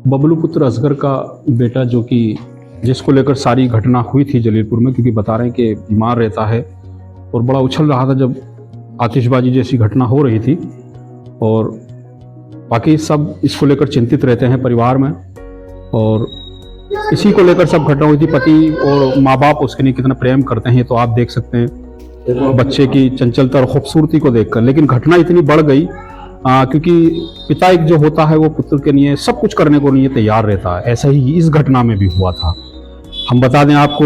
बबलू पुत्र असगर का बेटा जो कि जिसको लेकर सारी घटना हुई थी जलीलपुर में, क्योंकि बता रहे हैं कि बीमार रहता है और बड़ा उछल रहा था जब आतिशबाजी जैसी घटना हो रही थी। और बाकी सब इसको लेकर चिंतित रहते हैं परिवार में, और इसी को लेकर सब घटना हुई थी। पति और माँ बाप उसके लिए कितना प्रेम करते हैं तो आप देख सकते हैं बच्चे की चंचलता और खूबसूरती को देखकर। लेकिन घटना इतनी बढ़ गई क्योंकि पिता एक जो होता है वो पुत्र के लिए सब कुछ करने को लिए तैयार रहता है। ऐसा ही इस घटना में भी हुआ था। हम बता दें आपको,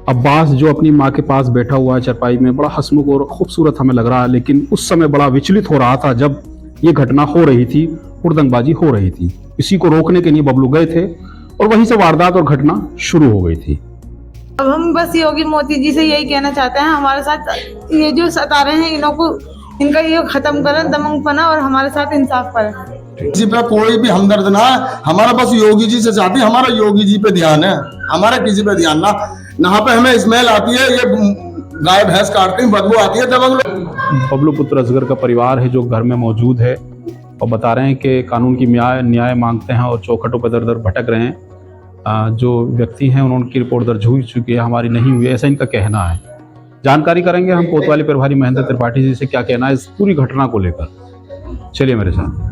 अब्बास जो अपनी माँ के पास बैठा हुआ है चरपाई में, बड़ा हंसमुख और खूबसूरत हमें लग रहा है, लेकिन उस समय बड़ा विचलित हो रहा था जब ये घटना हो रही थी, हुड़दंगबाजी हो रही थी। इसी को रोकने के लिए बबलू गए थे और वहीं से वारदात और घटना शुरू हो गई थी। अब हम बस योगी मोदी जी से यही कहना चाहते हैं, हमारे साथ ये जो सता रहे हैं इनको इनका ये खत्म करें, दमनपना, और हमारे साथ इंसाफ करें। किसी पे कोई भी हमदर्द ना, हमारा बस योगी जी से चाहते हैं, हमारा योगी जी पे ध्यान है, हमारा किसी पे ध्यान ना। यहाँ पे हमें स्मेल आती है, ये गाय भैंस काटते हैं, बदबू आती है दबंग। बबलू पुत्र असगर का परिवार है जो घर में मौजूद है और बता रहे हैं कि कानून की न्याय मांगते हैं और चौखटों पर दर दर भटक रहे हैं। जो व्यक्ति हैं उनकी रिपोर्ट दर्ज हो चुकी है, हमारी नहीं हुई, ऐसा इनका कहना है। जानकारी करेंगे हम कोतवाली प्रभारी महेंद्र त्रिपाठी जी से क्या कहना है इस पूरी घटना को लेकर। चलिए मेरे साथ।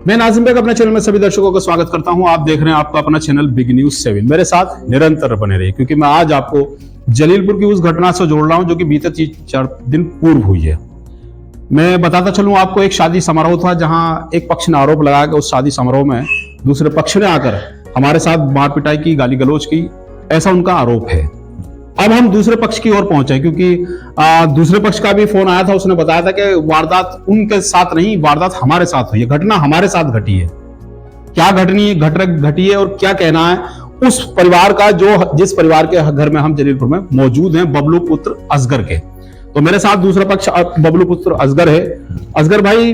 मैं नाजिम बेग अपने चैनल में सभी दर्शकों का स्वागत करता हूं। आप देख रहे हैं आपका अपना चैनल बिग न्यूज 7। मेरे साथ निरंतर बने रहिए क्योंकि मैं आज आपको जलीलपुर की उस घटना से जोड़ रहा हूं जो कि बीते 4 दिन पूर्व हुई है। मैं बताता चलूं आपको, एक शादी समारोह था जहां एक पक्ष ने आरोप लगाया कि उस शादी समारोह में दूसरे पक्ष ने आकर हमारे साथ मार पिटाई की, गाली गलौज की, ऐसा उनका आरोप है। अब हम दूसरे पक्ष की ओर पहुंचे क्योंकि दूसरे पक्ष का भी फोन आया था। उसने बताया था कि वारदात उनके साथ नहीं, वारदात हमारे साथ हुई है, घटना हमारे साथ घटी है। क्या घटी है और क्या कहना है उस परिवार का जो जिस परिवार के घर में हम जलीलपुर में मौजूद हैं, बबलू पुत्र असगर के। तो मेरे साथ दूसरा पक्ष बबलू पुत्र असगर है। असगर भाई,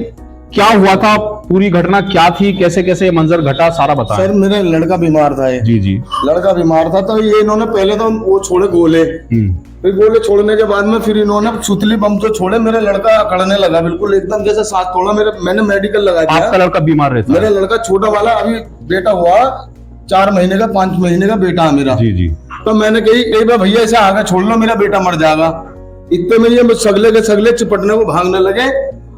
क्या हुआ था, पूरी घटना क्या थी, कैसे कैसे मंजर घटा, सारा बताएं। सर, मेरा लड़का बीमार था। जी जी, लड़का बीमार था तो ये इन्होंने पहले तो वो छोड़े गोले, फिर गोले छोड़ने के बाद में फिर इन्होंने सुतली बम तो छोड़े। मेरा लड़का अकड़ने लगा, बिल्कुल एकदम जैसे सांस तोड़ा। मैंने मेडिकल लगा दिया। आपका लड़का बीमार रहता है? मेरा लड़का छोटा वाला, अभी बेटा हुआ 4 महीने का, 5 महीने का बेटा है मेरा। जी जी। तो मैंने कही बार भैया ऐसे आगे छोड़ लो, मेरा बेटा मर जाएगा। इतने में ये सगले के सगले चिपटने को भागने लगे।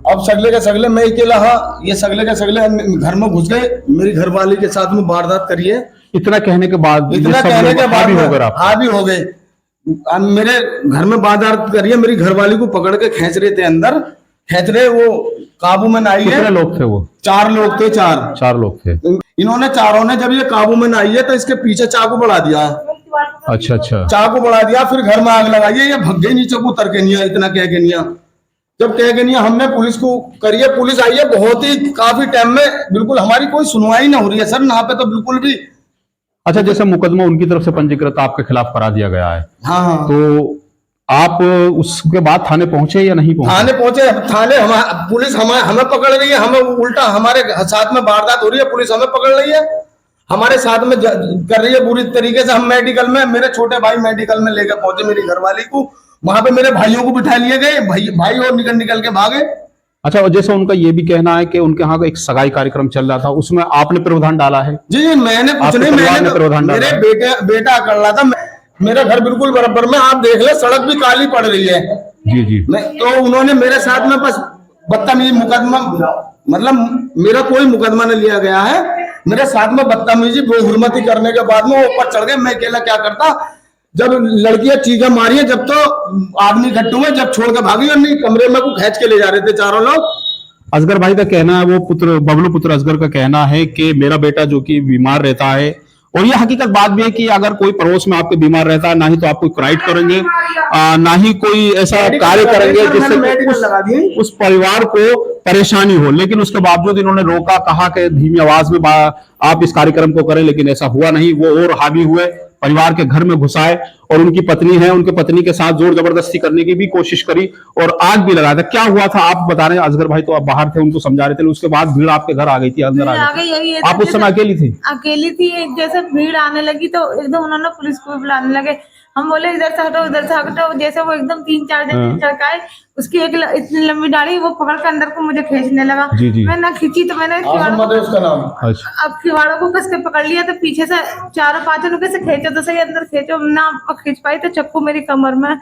अब सगले के सगले मैं अकेला, हाँ, ये सगले के सगले घर में घुस गए, मेरी घरवाली के साथ में वारदात करी है। इतना कहने के बाद हावी हो गए, मेरे घर में वारदात करी है। मेरी घरवाली को पकड़ के खींच रहे थे, अंदर खींच रहे, वो काबू में ना आई है। कितने लोग थे वो? 4 लोग थे। 4 लोग थे। इन्होंने चारों ने जब ये काबू में ना आई है तो इसके पीछे चाकू बढ़ा दिया। अच्छा, चाकू बढ़ा दिया, फिर घर में आग लगाई है। ये भग गई नीचे को उतर के नहीं, इतना कह के नहीं। जब कह के नहीं, हमने पुलिस को करी है, पुलिस आई है बहुत ही काफी टाइम में, बिल्कुल हमारी कोई सुनवाई ना हो रही है सर, यहाँ पे तो बिल्कुल भी। अच्छा, जैसे मुकदमा उनकी तरफ से पंजीकृत आपके खिलाफ करा दिया गया है। हाँ। तो आप उसके बाद थाने पहुंचे या नहीं पहुंचे? थाने पहुंचे। थाने पुलिस हमें पकड़ रही है, हमें उल्टा हमारे साथ में वारदात हो रही है, पुलिस हमें पकड़ रही है, हमारे साथ में कर रही है बुरी तरीके से। हम मेडिकल में, मेरे छोटे भाई मेडिकल में लेकर पहुंचे मेरी घरवाली को, वहां पे मेरे भाइयों को बिठा लिए गए, भाई और निकल के भागे। अच्छा, और जैसे उनका ये भी कहना है कि उनके यहाँ एक सगाई कार्यक्रम चल रहा था, उसमें आपने प्रावधान डाला है? जी, मैंने कुछ नहीं, मेरे बेटा कर रहा था। मेरा घर बिल्कुल बराबर में, आप देख ले, सड़क भी काली पड़ रही है। जी जी। तो उन्होंने मेरे साथ में बस बदतमीजी मुकदमा, मतलब मेरा कोई मुकदमा नहीं लिया गया है, मेरे साथ में बदतमीजी बेहुरमती करने के बाद में वो ऊपर चढ़ गए। मैं अकेला क्या करता, जब लड़कियां चीखें मारी है, जब तो आदमी इकट्ठे हुए, जब छोड़ के भागी, और नहीं कमरे में को खींच के ले जा रहे थे 4 लोग। असगर भाई का कहना है, वो बबलू पुत्र असगर का कहना है कि मेरा बेटा जो कि बीमार रहता है, और ये हकीकत बात भी है कि अगर कोई पड़ोस में आपके बीमार रहता है, ना ही तो आप कोई क्राइट करेंगे, ना ही कोई ऐसा कार्य करेंगे जिससे उस परिवार को परेशानी हो। लेकिन उसके बावजूद इन्होंने रोका, कहा कि धीमी आवाज में आप इस कार्यक्रम को करें, लेकिन ऐसा हुआ नहीं। वो और हावी हुए, परिवार के घर में घुसाए और उनकी पत्नी है, उनके पत्नी के साथ जोर जबरदस्ती करने की भी कोशिश करी और आग भी लगाया था। क्या हुआ था आप बता रहे हैं? असगर भाई तो आप बाहर थे, उनको समझा रहे थे, उसके बाद भीड़ आपके घर आ गई थी, अंदर आ गई। आप उस समय अकेली थी? अकेली थी। जैसे भीड़ आने लगी तो एकदम उन्होंने पुलिस को बुलाने लगे। हम बोले इधर से हटो उधर से हटो, जैसे वो एकदम 3-4 जने चढ़काए, उसकी एक इतनी लंबी डाली वो पकड़ के अंदर को मुझे खींचने लगा। मैं ना खींची तो मैंने उसका नाम। अब खिवाड़ों को कस के पकड़ लिया, तो पीछे से 4-5 जन कैसे खींचो तो सही, अंदर खींचो ना खींच पाई तो चक्कू मेरी कमर में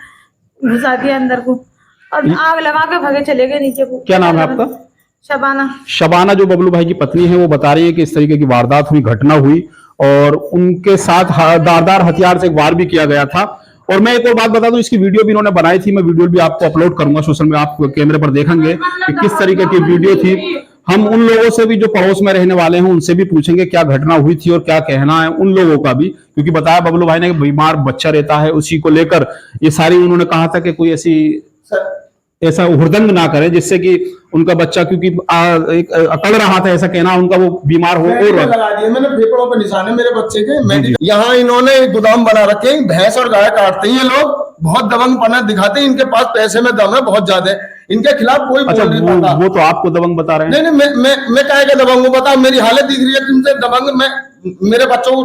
घुसा दिया अंदर को और आग लगा के भागे चले गए नीचे को। क्या नाम है आपका? शबाना। शबाना जो बबलू भाई की पत्नी है वो बता रही है कि इस तरीके की वारदात हुई, घटना हुई और उनके साथ धारदार हथियार से एक वार भी किया गया था। और मैं एक और बात बता दूं, इसकी वीडियो भी इन्होंने बनाई थी, मैं वीडियो भी आपको अपलोड करूंगा सोशल में, आप कैमरे पर देखेंगे कि किस तरीके की वीडियो थी। हम उन लोगों से भी जो पड़ोस में रहने वाले हैं उनसे भी पूछेंगे क्या घटना हुई थी और क्या कहना है उन लोगों का भी, क्योंकि बताया बबलू भाई ने कि बीमार बच्चा रहता है, उसी को लेकर ये सारी उन्होंने कहा था कि कोई ऐसा हुड़दंग ना करे जिससे कि उनका बच्चा, क्योंकि एक अकड़ रहा था ऐसा कहना उनका, वो बीमार हो और लगा दिए मैंने फेफड़ों पे निशान है मेरे बच्चे के। यहाँ इन्होंने गोदाम बना रखे हैं, भैंस और गाय काटते हैं ये लोग, बहुत दबंगपना दिखाते हैं, इनके पास पैसे में दम है बहुत ज्यादा, इनके खिलाफ कोई अच्छा, बोल नहीं पाता। वो तो आपको दबंग बता रहे हैं। नहीं, मैं काहे का दबंग हूँ बताओ, मेरी हालत दिख रही है तुमसे दबंग, मैं मेरे बच्चों को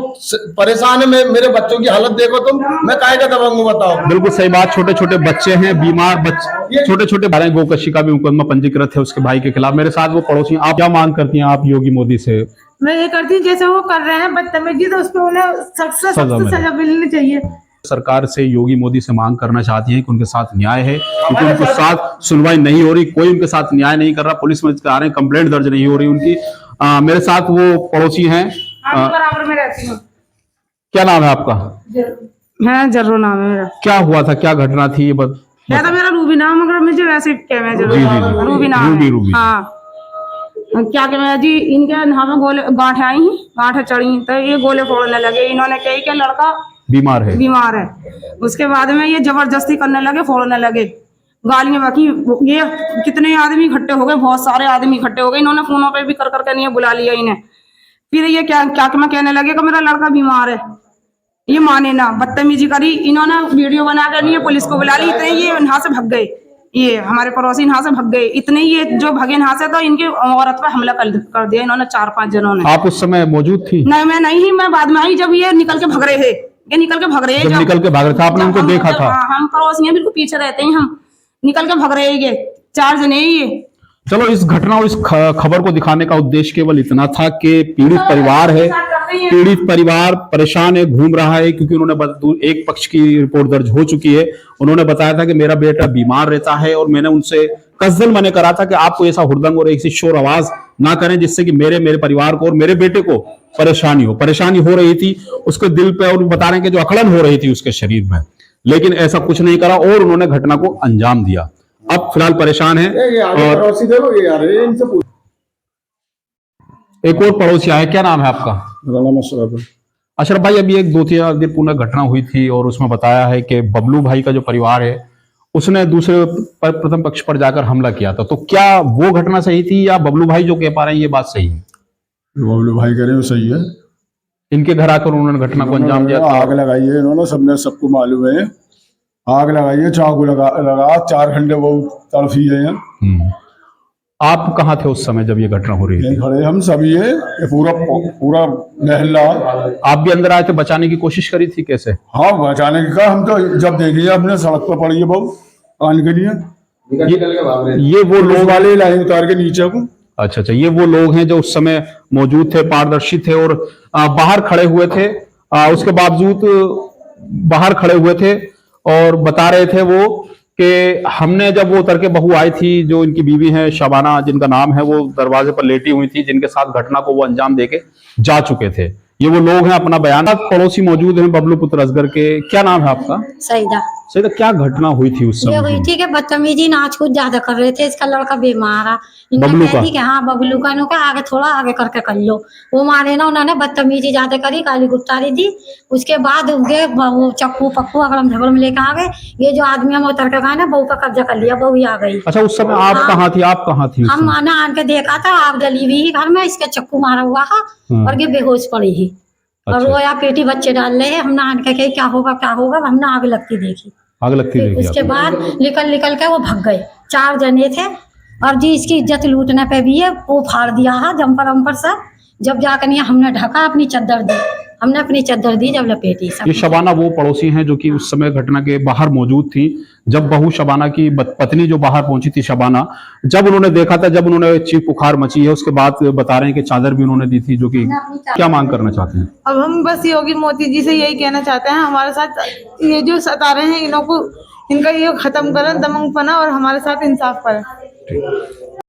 परेशान है, मेरे बच्चों की हालत देखो तुम, मैं काहे का दबंग हूँ बताओ। बिल्कुल सही बात, छोटे छोटे बच्चे हैं, बीमार बच्चे, छोटे छोटे भाई, गोकशी का भी मुकदमा पंजीकृत है उसके भाई के खिलाफ। मेरे साथ वो पड़ोसी। आप क्या मांग करती हैं आप योगी मोदी से? मैं ये करती हूँ जैसे वो कर रहे हैं बदतमीजी, तो उस पर उन्हें सख्त से सख्त सजा मिलनी चाहिए। सरकार से योगी मोदी से मांग करना चाहती हैं कि उनके साथ न्याय है, क्योंकि उनके साथ सुनवाई नहीं हो रही, कोई उनके साथ न्याय नहीं कर रहा, पुलिस में आ रहे हैं, कंप्लेंट दर्ज नहीं हो रही उनकी। मेरे साथ वो पड़ोसी हैं, बराबर में रहती हूँ। क्या नाम है आपका? है जर्रो नाम है मेरा। क्या हुआ था, क्या घटना थी ये बता। तो मेरा रूबी नाम, मगर मुझे वैसे क्या मैं रूबी नाम है। हाँ, क्या क्या जी, इनके यहाँ में गोले गांठे आई, गांठे चढ़ी तो ये गोले फोड़ने लगे, इन्होंने कही कि लड़का बीमार है। उसके बाद में ये जबरदस्ती करने लगे, फोड़ने लगे, गालियां बकी। ये कितने आदमी इकट्ठे हो गए, बहुत सारे आदमी इकट्ठे हो गए, इन्होंने फोनों पे भी कर करके नहीं बुला लिया इन्हें। फिर ये क्या मैं कहने लगे कि मेरा लड़का बीमार है, ये माने ना, बदतमीजी करी, इन्होंने वीडियो बना कर नहीं पुलिस को बुला ली। इतने ये यहाँ से भाग गए, ये हमारे पड़ोसी यहाँ से भाग गए, इतने ये जो भागे यहाँ से तो इनकी औरत पे हमला कर दिया इन्होंने, 4-5 जनों ने। आप उस समय मौजूद थी? नहीं, मैं नहीं, मैं बाद में आई जब ये निकल के भाग रहे थे, जब निकल के भाग रहे थे आपने उनको देखा था? हम पड़ोसी हैं, बिल्कुल पीछे रहते हैं, हम निकल के भाग रहे ये 4 जने ये। चलो, इस घटना और इस खबर को दिखाने का उद्देश्य केवल इतना था कि पीड़ित परिवार है, पीड़ित परिवार परेशान है, घूम रहा है, क्योंकि उन्होंने एक पक्ष की रिपोर्ट दर्ज हो चुकी है। उन्होंने बताया था कि मेरा बेटा बीमार रहता है और मैंने उनसे कसदल मने करा था कि आपको ऐसा हुड़दंग और ऐसी शोर आवाज ना करें जिससे कि मेरे परिवार को और मेरे बेटे को परेशानी हो रही थी उसके दिल पे, और बता रहे हैं कि जो अकड़न हो रही थी उसके शरीर में, लेकिन ऐसा कुछ नहीं करा और उन्होंने घटना को अंजाम दिया। अब फिलहाल परेशान है। और एक और पड़ोसी आए, क्या नाम है आपका? अशरफ भाई, अभी एक 2-3 दिन पूर्ण घटना हुई थी और उसमें बताया है कि बबलू भाई का जो परिवार है उसने दूसरे प्रथम पक्ष पर जाकर हमला किया था, तो क्या वो घटना सही थी या बबलू भाई जो कह पा रहे हैं ये बात सही है? बबलू भाई कह रहे हो सही है, इनके घर आकर उन्होंने घटना को अंजाम दिया, आग लगाई है इन्होंने, सबको मालूम है, आग लगाई है, चाकू लगा 4 घंटे वो तड़फी है। आप कहाँ थे उस समय जब ये घटना हो रही थी? खड़े हम सभी है, ये पूरा महल्ला। आप भी अंदर आए थे, बचाने की कोशिश करी थी कैसे? हाँ, बचाने की कहा, हम तो जब देखिए अपने सड़क पर पड़ी है बहू आने के लिए, ये वो लोग वाले लाइन उतार के नीचे को। अच्छा, ये वो लोग हैं जो उस समय मौजूद थे, पारदर्शी थे और बाहर खड़े हुए थे, उसके बावजूद बाहर खड़े हुए थे और बता रहे थे वो कि हमने जब वो उतर के बहू आई थी, जो इनकी बीवी है शबाना जिनका नाम है, वो दरवाजे पर लेटी हुई थी, जिनके साथ घटना को वो अंजाम देके जा चुके थे। ये वो लोग हैं, अपना बयान। पड़ोसी मौजूद हैं बबलू पुत्र असगर के। क्या नाम है आपका? सईदा। सईदा, क्या घटना हुई थी उस समय? ये हुई थी कि बदतमीजी नाच कूद ज्यादा कर रहे थे, इसका लड़का बीमार है, बबलू का? हाँ, बबलू का नो आगे थोड़ा आगे करके कर लो, वो मारे ना, उन्होंने बदतमीजी ज्यादा करी, गाली गुत्तारी दी। उसके बाद वो चक्कू पक्कू अगड़म झगड़म लेके आ गए, ये जो आदमी हम उतर के गए ना, बहू का कब्जा कर लिया, बहू आ गई। अच्छा, उस समय आप कहाँ थी? आप कहाँ थी? हम माना आन के देखा था, आग जली हुई घर में, इसके चक्कू मारा हुआ है और ये बेहोश पड़ी है और रोया पेटी, बच्चे डाल रहे हैं। हमने आन के क्या होगा, हमने आग लगती देखी, आग लगती देखी। उसके बाद निकल के वो भाग गए, 4 जने थे और जी इसकी इज्जत लूटने पे भी है, वो फाड़ दिया है जम्पर वम्पर सब। जब जाकर नहीं हमने ढका, अपनी चद्दर दी, हमने अपनी चादर दी जब लपेटी सब। ये शबाना वो पड़ोसी हैं जो कि उस समय घटना के बाहर मौजूद थी, जब बहू शबाना की पत्नी जो बाहर पहुंची थी शबाना, जब उन्होंने देखा था, जब उन्होंने चीख पुकार मची है, उसके बाद बता रहे हैं कि चादर भी उन्होंने दी थी, जो कि क्या मांग करना चाहते हैं? अब हम बस योगी मोदी जी से यही कहना चाहते हैं, हमारे साथ ये जो सता रहे हैं इनको, इनका ये खत्म करें दमंगपना और हमारे साथ इंसाफ करें।